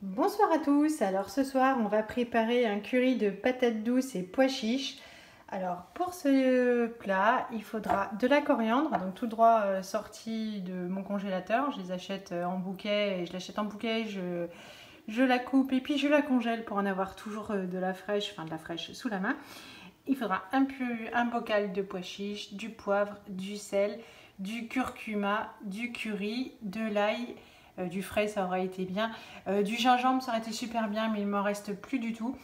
Bonsoir à tous, alors ce soir on va préparer un curry de patates douces et pois chiches. Alors pour ce plat il faudra de la coriandre, donc tout droit sorti de mon congélateur. Je les achète en bouquet et je l'achète en bouquet, je la coupe et puis je la congèle pour en avoir toujours de la fraîche, enfin de la fraîche sous la main. Il faudra un bocal de pois chiches, du poivre, du sel, du curcuma, du curry, de l'ail, du frais ça aurait été bien, du gingembre ça aurait été super bien mais il m'en reste plus du tout.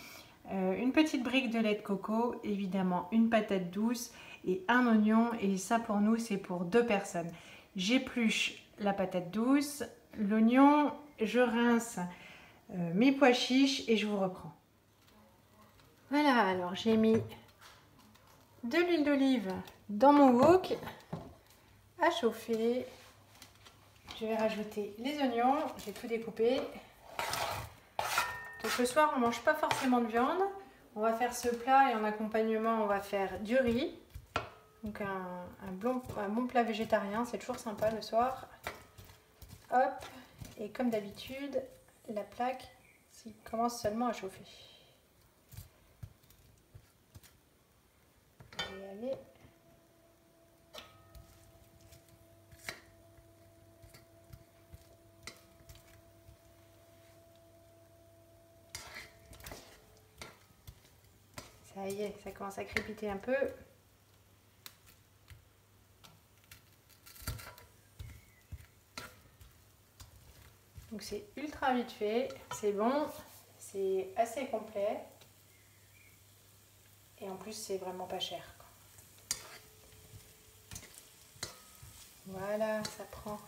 Une petite brique de lait de coco, évidemment une patate douce et un oignon, et ça pour nous c'est pour 2 personnes. J'épluche la patate douce, l'oignon, je rince mes pois chiches et je vous reprends. Voilà, alors j'ai mis de l'huile d'olive dans mon wok à chauffer. Je vais rajouter les oignons, j'ai tout découpé. Donc le soir on ne mange pas forcément de viande. On va faire ce plat et en accompagnement on va faire du riz. Donc un bon plat végétarien, c'est toujours sympa le soir. Hop, et comme d'habitude, la plaque commence seulement à chauffer. Allez. Ça y est, ça commence à crépiter un peu. Donc c'est ultra vite fait, c'est bon, c'est assez complet. Et en plus c'est vraiment pas cher. Voilà, ça prend.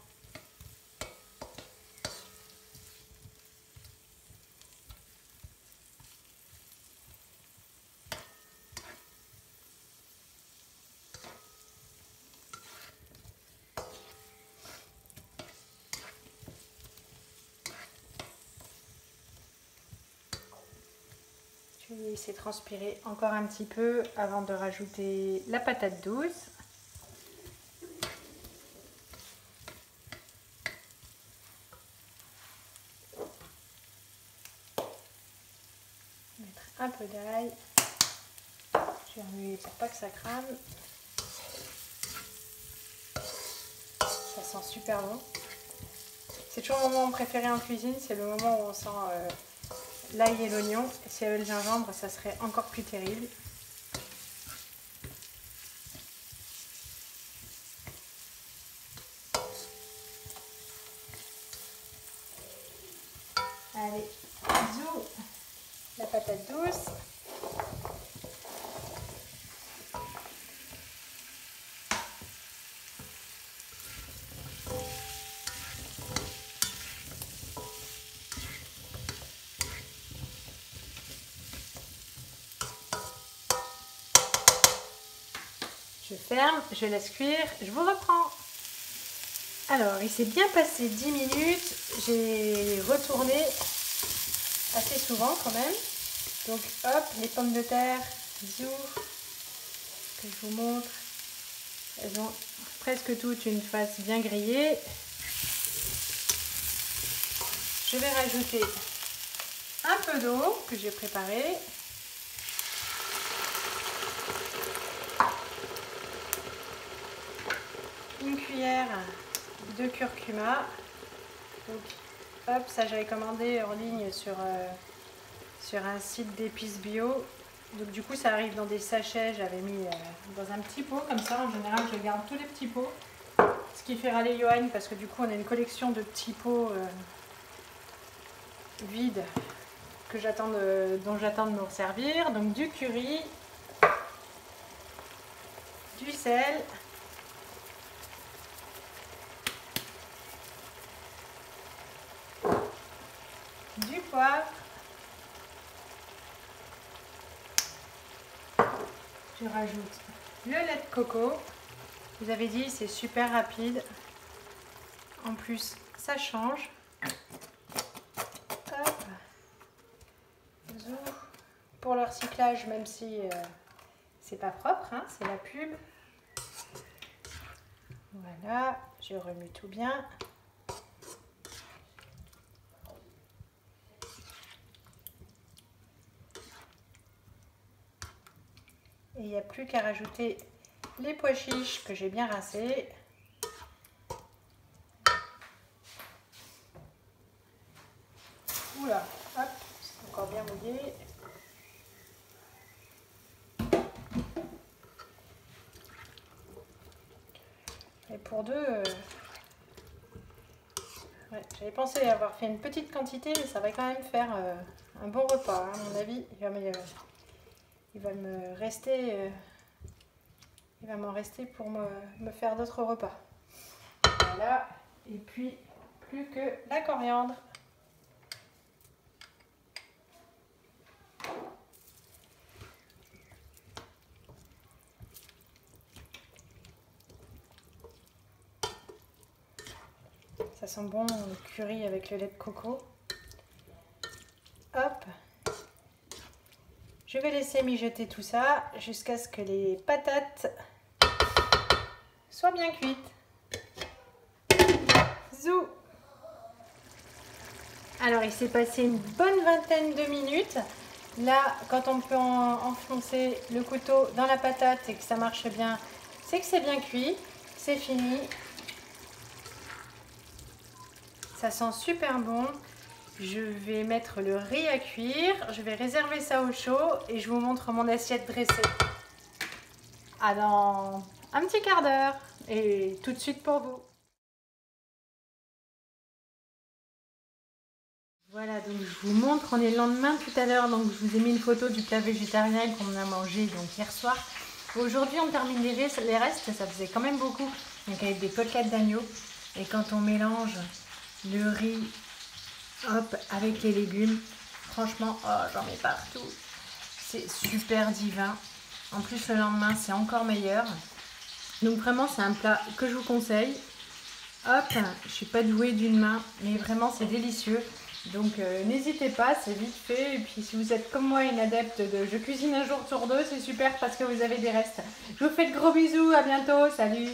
Je vais laisser transpirer encore un petit peu avant de rajouter la patate douce. Mettre un peu d'ail. Je vais remuer pour pas que ça crame. Ça sent super bon. C'est toujours mon moment préféré en cuisine, c'est le moment où on sent l'ail et l'oignon. Et s'il y avait le gingembre, ça serait encore plus terrible. Allez, zou la patate douce. Je ferme, je laisse cuire, je vous reprends. Alors, il s'est bien passé 10 minutes, j'ai retourné assez souvent quand même. Donc hop, les pommes de terre, zou, que je vous montre. Elles ont presque toutes une face bien grillée. Je vais rajouter un peu d'eau que j'ai préparée. Une cuillère de curcuma. Donc, hop, ça j'avais commandé en ligne sur un site d'épices bio. Donc du coup ça arrive dans des sachets, j'avais mis dans un petit pot comme ça. En général je garde tous les petits pots. Ce qui fait râler Johan parce que du coup on a une collection de petits pots vides que dont j'attends de me servir. Donc du curry, du sel, du poivre. Je rajoute le lait de coco. Vous avez dit, c'est super rapide. En plus, ça change. Hop. Pour le recyclage, même si c'est pas propre, hein, c'est la pub. Voilà, je remue tout bien. Et il n'y a plus qu'à rajouter les pois chiches que j'ai bien rincés. Oula, hop, c'est encore bien mouillé. Et pour deux, ouais, j'avais pensé avoir fait une petite quantité, mais ça va quand même faire un bon repas. Hein, à mon avis, il va me rester, il va m'en rester pour me faire d'autres repas. Voilà, et puis plus que la coriandre. Ça sent bon le curry avec le lait de coco. Hop. Je vais laisser mijoter tout ça jusqu'à ce que les patates soient bien cuites. Zou. Alors il s'est passé une bonne vingtaine de minutes. Là, quand on peut enfoncer le couteau dans la patate et que ça marche bien, c'est que c'est bien cuit. C'est fini. Ça sent super bon. Je vais mettre le riz à cuire. Je vais réserver ça au chaud et je vous montre mon assiette dressée. À dans un petit quart d'heure et tout de suite pour vous. Voilà, donc je vous montre, on est le lendemain tout à l'heure, donc je vous ai mis une photo du plat végétarien qu'on a mangé donc hier soir. Aujourd'hui on termine les restes, ça faisait quand même beaucoup, donc avec des côtelettes d'agneau. Et quand on mélange le riz, hop, avec les légumes, franchement, oh, j'en mets partout. C'est super divin. En plus le lendemain c'est encore meilleur. Donc vraiment c'est un plat que je vous conseille. Hop, je suis pas douée d'une main, mais vraiment c'est délicieux. Donc n'hésitez pas, c'est vite fait. Et puis si vous êtes comme moi une adepte de je cuisine un jour sur deux, c'est super parce que vous avez des restes. Je vous fais de gros bisous, à bientôt, salut!